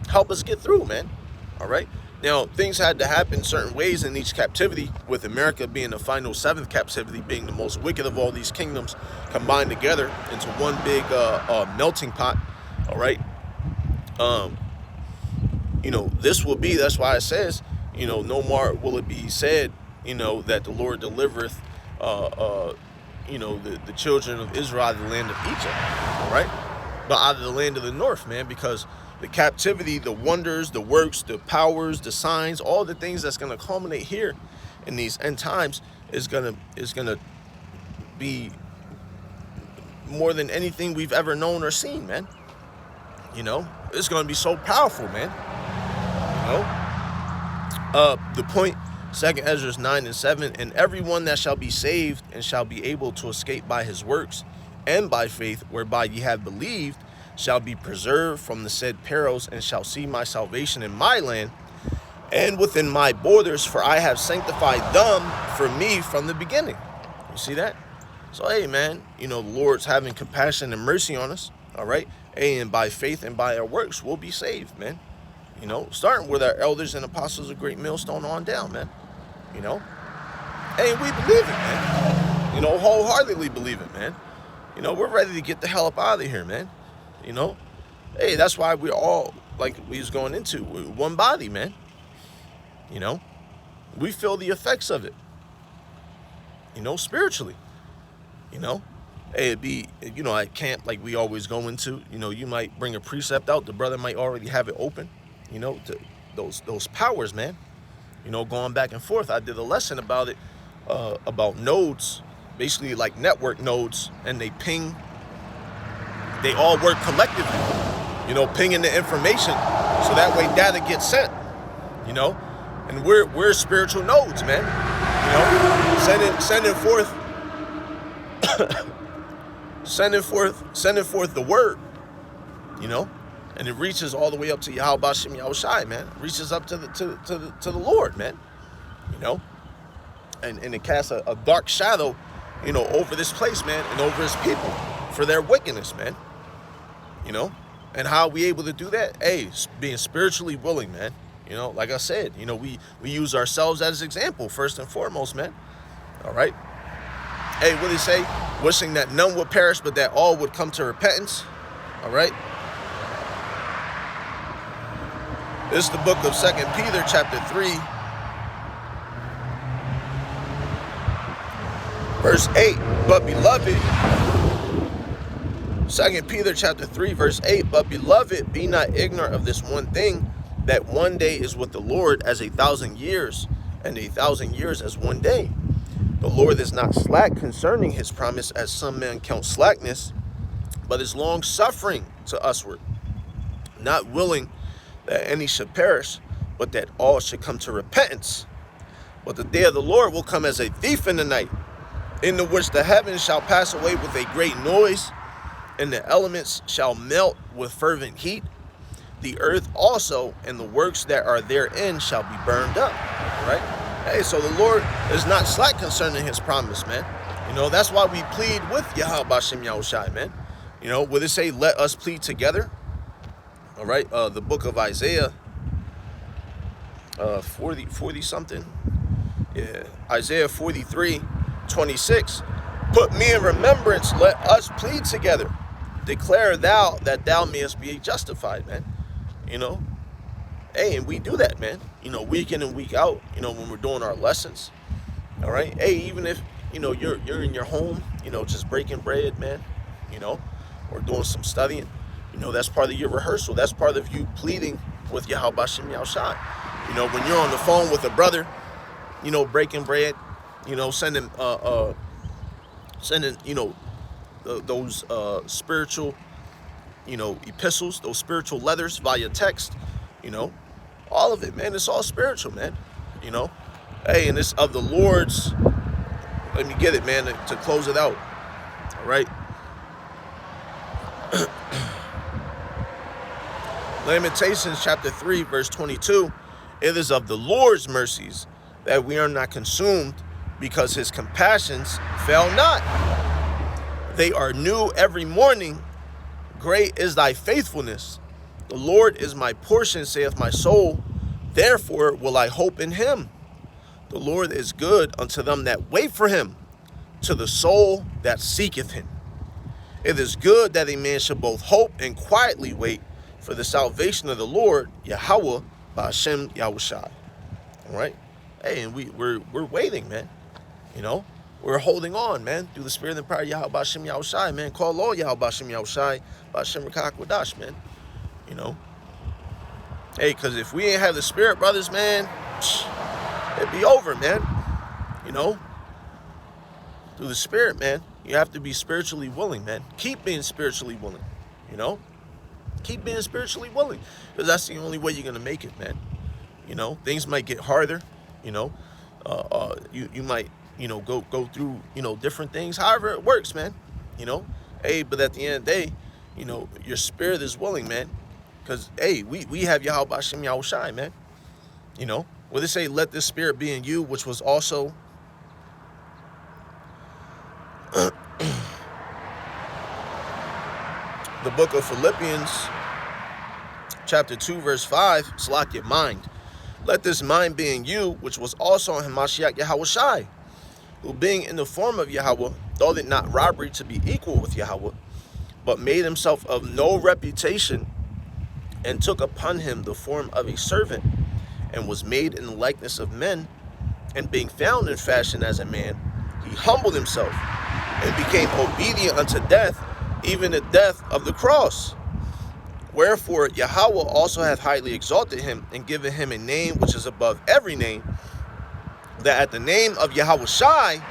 help us get through, man. All right. Now, things had to happen certain ways in each captivity, with America being the final 7th captivity, being the most wicked of all these kingdoms combined together into one big melting pot. All right. You know, this will be, that's why it says, you know, no more will it be said, you know, that the Lord delivereth, you know, the children of Israel out of the land of Egypt, all right? But out of the land of the north, man, because the captivity, the wonders, the works, the powers, the signs, all the things that's going to culminate here in these end times is gonna be more than anything we've ever known or seen, man. You know, it's going to be so powerful, man. You know? The point, 2nd Esdras 9 and 7, and everyone that shall be saved and shall be able to escape by his works and by faith, whereby ye have believed, shall be preserved from the said perils, and shall see my salvation in my land and within my borders, for I have sanctified them for me from the beginning. You see that? So, hey, man, you know, the Lord's having compassion and mercy on us, all right? Hey, and by faith and by our works, we'll be saved, man. You know, starting with our elders and apostles of Great Millstone on down, man. You know, hey, we believe it, man. You know, wholeheartedly believe it, man. You know, we're ready to get the hell up out of here, man. You know, hey, that's why we're all, like we was going into, we're one body, man. You know, we feel the effects of it, you know, spiritually. You know, hey, it'd be, you know, at camp, like we always go into, you know, you might bring a precept out, the brother might already have it open, you know, to those powers, man. You know, going back and forth. I did a lesson about it, about nodes, basically like network nodes, and they ping. They all work collectively, you know, pinging the information, so that way data gets sent, you know. And we're spiritual nodes, man. You know, sending forth, sending forth the word, you know, and it reaches all the way up to Yahweh Bashem Yahushai, man. It reaches up to the Lord, man, you know, and it casts a dark shadow, you know, over this place, man, and over his people for their wickedness, man, you know. And how are we able to do that? Hey, being spiritually willing, man. You know, like I said, you know, we use ourselves as an example first and foremost, man. All right. Hey, what did he say? Wishing that none would perish, but that all would come to repentance. All right. This is the book of 2 Peter chapter 3, verse 8. But beloved, 2 Peter chapter 3, verse 8. But beloved, be not ignorant of this one thing, that one day is with the Lord as 1,000 years, and 1,000 years as one day. The Lord is not slack concerning his promise, as some men count slackness, but is long suffering to usward, not willing that any should perish, but that all should come to repentance. But the day of the Lord will come as a thief in the night, in the which the heavens shall pass away with a great noise, and the elements shall melt with fervent heat. The earth also and the works that are therein shall be burned up. Right? Hey, so the Lord is not slack concerning his promise, man. You know, that's why we plead with Yahweh Bashem Yahushai, man. You know, would it say, let us plead together? All right, the book of Isaiah 40 something. Yeah, Isaiah 43:26. Put me in remembrance, let us plead together. Declare thou that thou mayest be justified, man. You know, hey, and we do that, man. You know, week in and week out, you know, when we're doing our lessons. All right, hey, even if, you know, you're in your home, you know, just breaking bread, man, you know, or doing some studying, you know, that's part of your rehearsal. That's part of you pleading with Yahweh Bashem Yahushai. You know, when you're on the phone with a brother, you know, breaking bread, you know, sending, you know, those spiritual, you know, epistles, those spiritual letters via text, you know, all of it, man. It's all spiritual, man. You know, hey, and it's of the Lord's. Let me get it, man, to close it out. All right. Lamentations chapter 3, verse 22. It is of the Lord's mercies that we are not consumed, because his compassions fail not. They are new every morning. Great is thy faithfulness. The Lord is my portion, saith my soul. Therefore will I hope in him. The Lord is good unto them that wait for him, to the soul that seeketh him. It is good that a man should both hope and quietly wait for the salvation of the Lord, Yahweh Ba'ashem Yahushai. All right? Hey, and we're waiting, man. You know? We're holding on, man, through the spirit and power of Yahweh Bashem Yahushai, man. Call Lord Yahweh Bashem Yahushai, Bashem Rakak Wadash, man. You know? Hey, because if we ain't have the spirit, brothers, man, it'd be over, man. You know? Through the spirit, man, you have to be spiritually willing, man. Keep being spiritually willing, you know? Keep being spiritually willing, because that's the only way you're going to make it, man. You know? Things might get harder, you know? You might, you know, go through, you know, different things. However it works, man. You know? Hey, but at the end of the day, you know, your spirit is willing, man. Because, hey, we have Yahweh Bashem Yahushai, man. You know? Well, they say, let this spirit be in you, which was also the book of Philippians, chapter 2, verse 5. Slack your mind. Let this mind be in you, which was also in Hamashiach Yahushai, who being in the form of Yahweh, thought it not robbery to be equal with Yahweh, but made himself of no reputation, and took upon him the form of a servant, and was made in the likeness of men, and being found in fashion as a man, he humbled himself, and became obedient unto death, even the death of the cross. Wherefore Yahweh also hath highly exalted him, and given him a name which is above every name, that at the name of Yahushai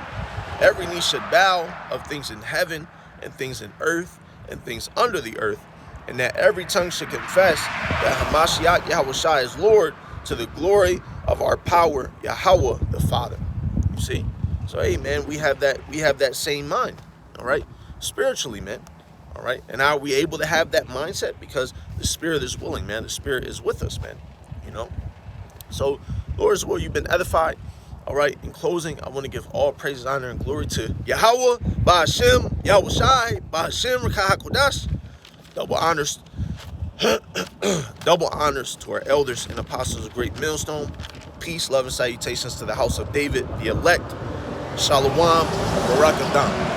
every knee should bow, of things in heaven, and things in earth, and things under the earth, and that every tongue should confess that Hamashiach Yahushai is Lord, to the glory of our power, Yahweh the Father. You see? So hey, man, we have that same mind. All right? Spiritually, man. All right. And are we able to have that mindset? Because the spirit is willing, man. The spirit is with us, man. You know? So, Lord's will, you've been edified. All right. In closing, I want to give all praises, honor, and glory to Yahweh, Ba'Hashem, Yahweh Shai, Ba'Hashem, Rakah HaKodash. Double honors. Double honors to our elders and apostles of Great Millstone. Peace, love, and salutations to the house of David, the elect. Shalom, Barak Adam.